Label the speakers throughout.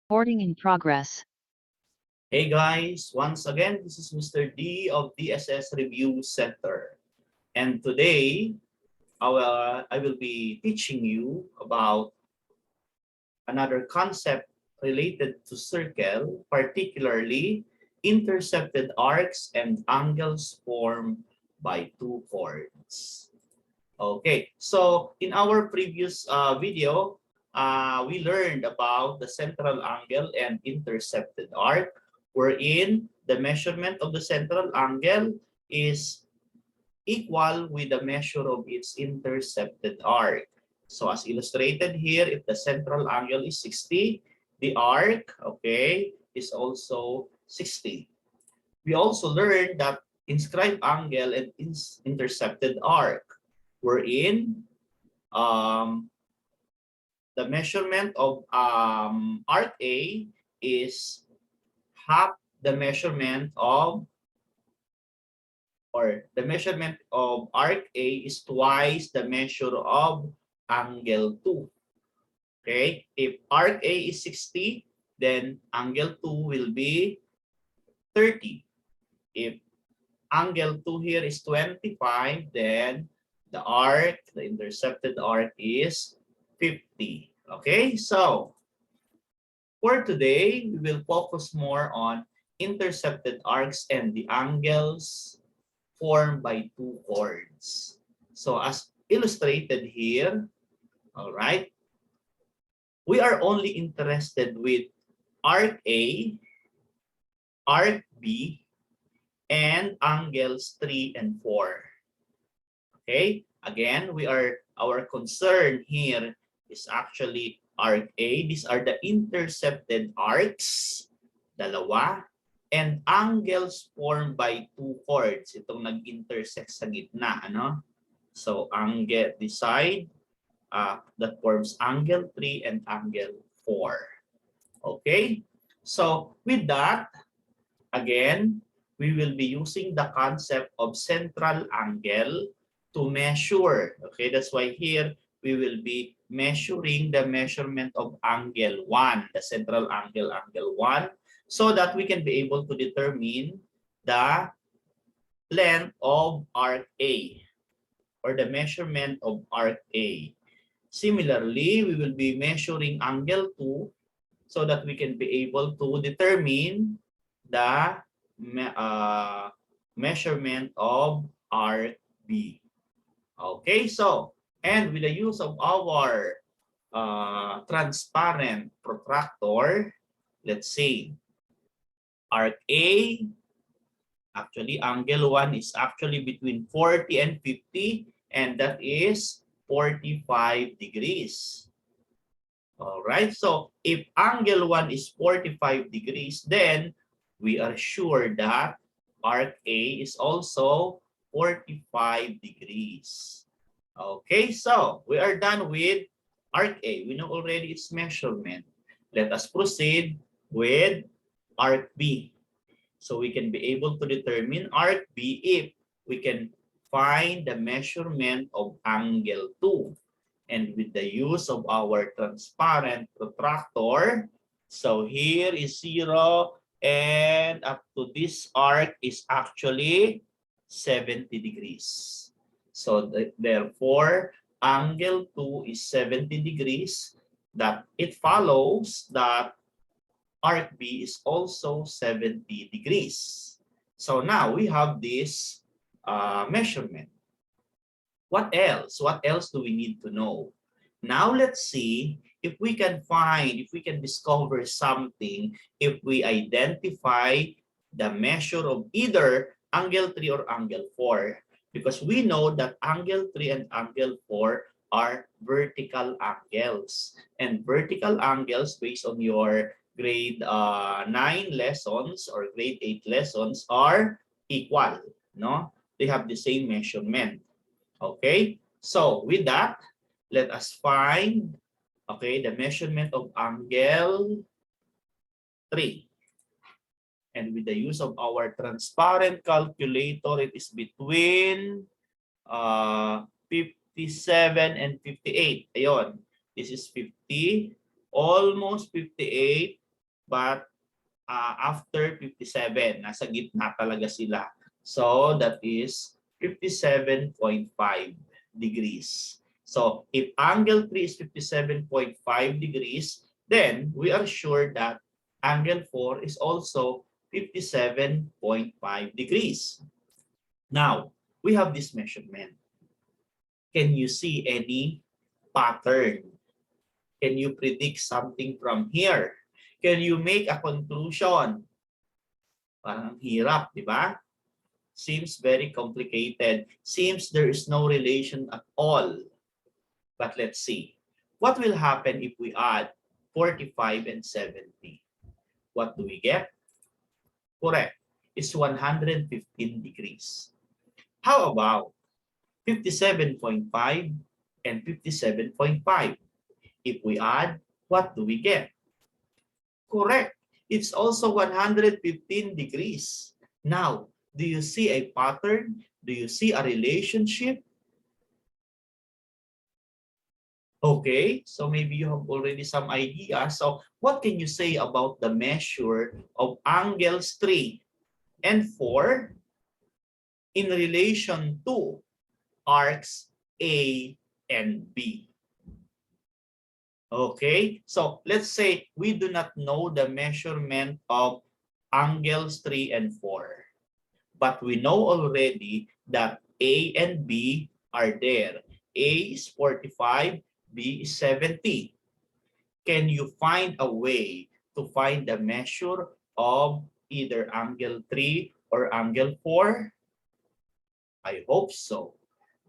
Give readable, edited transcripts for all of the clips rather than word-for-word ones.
Speaker 1: Recording in progress.
Speaker 2: Hey guys, once again, this is Mr. D of DSS Review Center. And today, I will be teaching you about another concept related to circle, particularly intercepted arcs and angles formed by two chords. Okay, so in our previous video, we learned about the central angle and intercepted arc, wherein the measurement of the central angle is equal with the measure of its intercepted arc. So as illustrated here, if the central angle is 60, the arc, okay, is also 60. We also learned that inscribed angle and intercepted arc, wherein um, the measurement of arc A is half the measurement of, or the measurement of arc A is twice the measure of angle 2. Okay, if arc A is 60, then angle 2 will be 30. If angle 2 here is 25, then the intercepted arc is 50. Okay, so for today, we will focus more on intercepted arcs and the angles formed by two chords. So as illustrated here, all right, we are only interested with arc A, arc B, and angles 3 and 4. Okay, again, our concern here is actually arc A. These are the intercepted arcs, dalawa, and angles formed by two chords. Itong nag-intersect sa gitna, ano? So, angle, this side, that forms angle 3 and angle 4. Okay? So, with that, again, we will be using the concept of central angle to measure. Okay, that's why here we will be measuring the measurement of angle 1, the central angle, angle 1, so that we can be able to determine the length of arc A or the measurement of arc A. Similarly, we will be measuring angle 2 so that we can be able to determine the measurement of arc B. Okay, so, and with the use of our transparent protractor, let's say, arc A, actually angle 1 is actually between 40 and 50, and that is 45 degrees. All right, so if angle 1 is 45 degrees, then we are sure that arc A is also 45 degrees. Okay, so we are done with arc A. We know already its measurement. Let us proceed with arc B. So we can be able to determine arc B if we can find the measurement of angle 2. And with the use of our transparent protractor, so here is 0, and up to this arc is actually 70 degrees. So therefore, angle 2 is 70 degrees. That it follows that arc B is also 70 degrees. So now we have this measurement. What else? What else do we need to know? Now let's see if we can find, if we can discover something, if we identify the measure of either angle 3 or angle 4. Because we know that angle 3 and angle 4 are vertical angles. And vertical angles, based on your grade 9 lessons or grade 8 lessons, are equal. No? They have the same measurement. Okay, so with that, let us find, okay, the measurement of angle 3. And with the use of our transparent calculator, it is between 57 and 58. Ayon, this is 50, almost 58, but after 57, nasa gitna talaga sila. So that is 57.5 degrees. So if angle 3 is 57.5 degrees, then we are sure that angle 4 is also 57.5 degrees. Now, we have this measurement. Can you see any pattern? Can you predict something from here? Can you make a conclusion? Parang hirap, di ba? Seems very complicated. Seems there is no relation at all. But let's see. What will happen if we add 45 and 70? What do we get? Correct. It's 115 degrees. How about 57.5 and 57.5? If we add, what do we get? Correct. It's also 115 degrees. Now, do you see a pattern? Do you see a relationship? Okay, so maybe you have already some idea. So what can you say about the measure of angles 3 and 4 in relation to arcs A and B? Okay, so let's say we do not know the measurement of angles 3 and 4. But we know already that A and B are there. A is 45, B is 70. Can you find a way to find the measure of either angle 3 or angle 4? I hope so.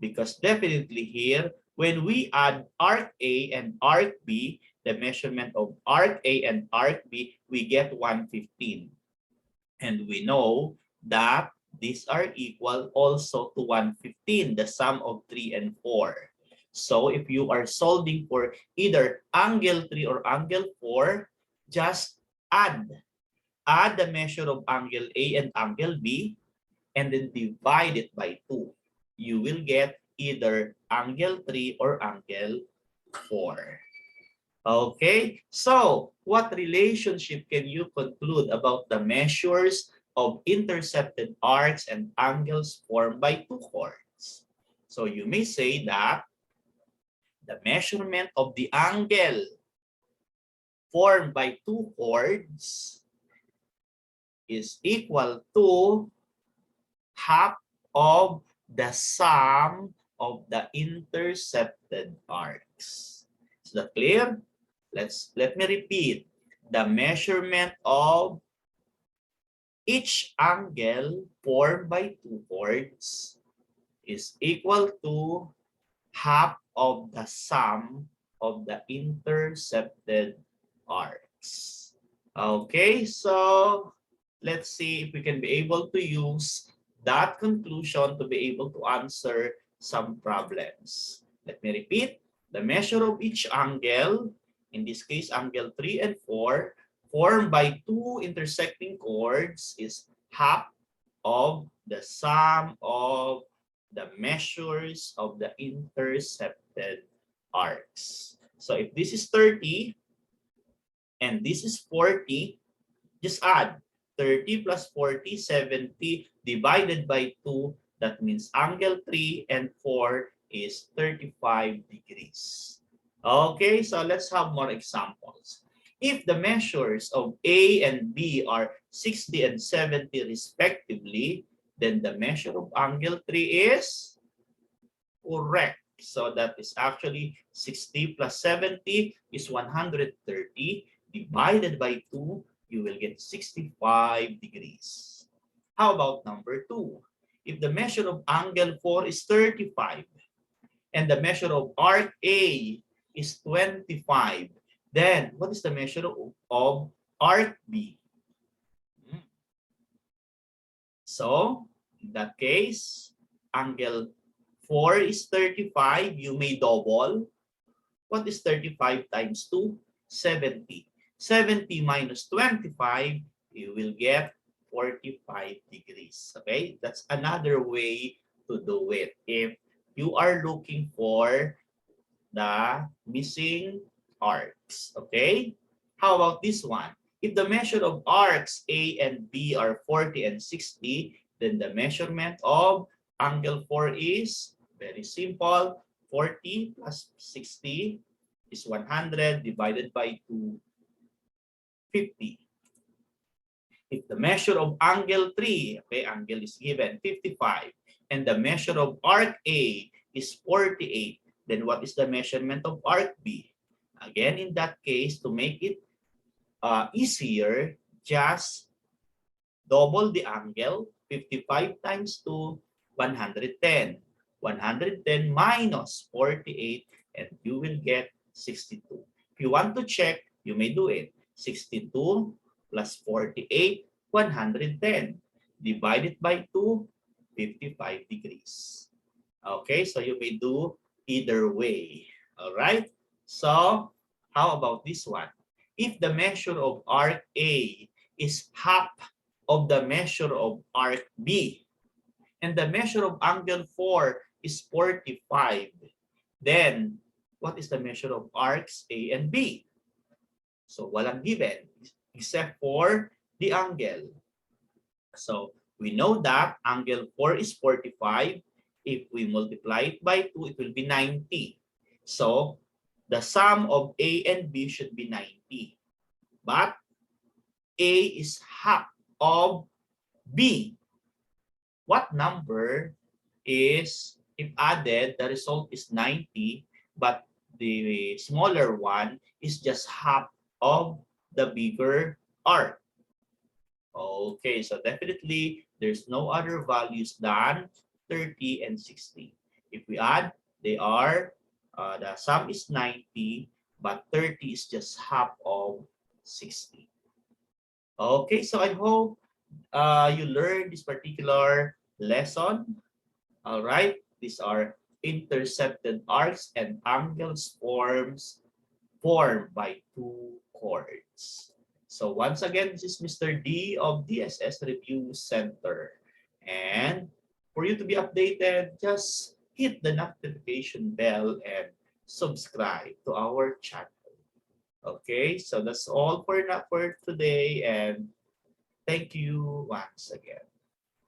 Speaker 2: Because definitely here, when we add arc A and arc B, the measurement of arc A and arc B, we get 115. And we know that these are equal also to 115, the sum of 3 and 4. So if you are solving for either angle 3 or angle 4, just add. Add the measure of angle A and angle B and then divide it by 2. You will get either angle 3 or angle 4. Okay, so what relationship can you conclude about the measures of intercepted arcs and angles formed by two chords? So you may say that the measurement of the angle formed by two chords is equal to half of the sum of the intercepted arcs. Is that clear? Let me repeat. The measurement of each angle formed by two chords is equal to half of the sum of the intercepted arcs. Okay, so let's see if we can be able to use that conclusion to be able to answer some problems. Let me repeat. The measure of each angle, in this case angle 3 and 4, formed by two intersecting chords is half of the sum of the measures of the intercepted arcs. So if this is 30 and this is 40, just add 30 plus 40, 70 divided by 2. That means angle 3 and 4 is 35 degrees. Okay, so let's have more examples. If the measures of A and B are 60 and 70 respectively, then the measure of angle 3 is correct. So that is actually 60 plus 70 is 130 divided by 2. You will get 65 degrees. How about number 2? If the measure of angle 4 is 35 and the measure of arc A is 25, then what is the measure of arc B? So, in that case, angle 4 is 35. You may double. What is 35 times 2? 70. 70 minus 25, you will get 45 degrees. Okay? That's another way to do it. If you are looking for the missing arcs. Okay? How about this one? If the measure of arcs A and B are 40 and 60, then the measurement of angle 4 is very simple. 40 plus 60 is 100 divided by 250. If the measure of angle 3, okay, angle is given 55, and the measure of arc A is 48, then what is the measurement of arc B? Again, in that case, to make it easier, just double the angle, 55 times 2, 110. 110 minus 48, and you will get 62. If you want to check, you may do it. 62 plus 48, 110. Divided by 2, 55 degrees. Okay, so you may do either way. All right? So, how about this one? If the measure of arc A is half of the measure of arc B, and the measure of angle 4 is 45, then what is the measure of arcs A and B? So, walang given except for the angle. So, we know that angle 4 is 45. If we multiply it by 2, it will be 90. So, the sum of A and B should be 90. But A is half of B. What number is, if added, the result is 90, but the smaller one is just half of the bigger arc? Okay, so definitely there's no other values than 30 and 60. If we add, they are, the sum is 90, but 30 is just half of 60. Okay, so I hope you learned this particular lesson. All right, these are intercepted arcs and angles formed by two chords. So once again, this is Mr. D of DSS Review Center. And for you to be updated, just hit the notification bell and subscribe to our channel. Okay, so that's all for today, and thank you once again.